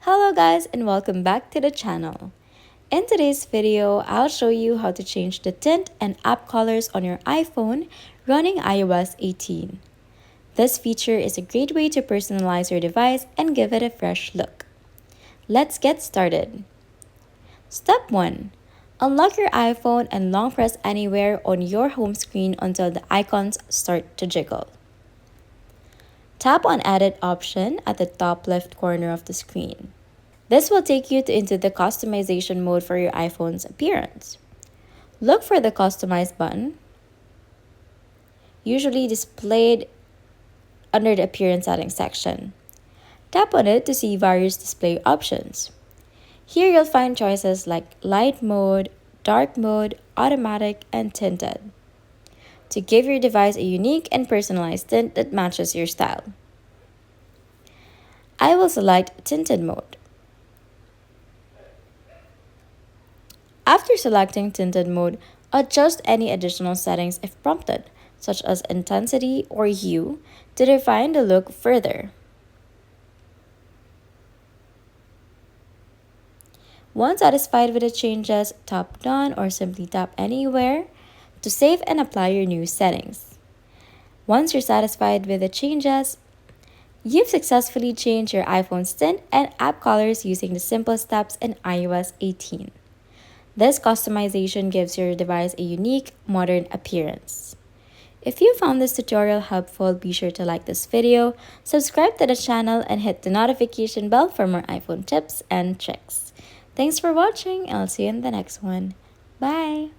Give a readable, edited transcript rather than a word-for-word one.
Hello guys and welcome back to the channel. In today's video, I'll show you how to change the tint and app colors on your iPhone running iOS 18. This feature is a great way to personalize your device and give it a fresh look. Let's get started. Step 1. Unlock your iPhone and long press anywhere on your home screen until the icons start to jiggle. Tap on Edit option at the top left corner of the screen. This will take you into the customization mode for your iPhone's appearance. Look for the Customize button, usually displayed under the Appearance Settings section. Tap on it to see various display options. Here you'll find choices like Light Mode, Dark Mode, Automatic, and Tinted, to give your device a unique and personalized tint that matches your style. I will select Tinted Mode. After selecting Tinted Mode, adjust any additional settings if prompted, such as intensity or hue, to refine the look further. Once satisfied with the changes, tap Done or simply tap anywhere to save and apply your new settings. Once you're satisfied with the changes, you've successfully changed your iPhone's tint and app colors using the simple steps in iOS 18. This customization gives your device a unique, modern appearance. If you found this tutorial helpful, be sure to like this video, subscribe to the channel, and hit the notification bell for more iPhone tips and tricks. Thanks for watching, and I'll see you in the next one. Bye!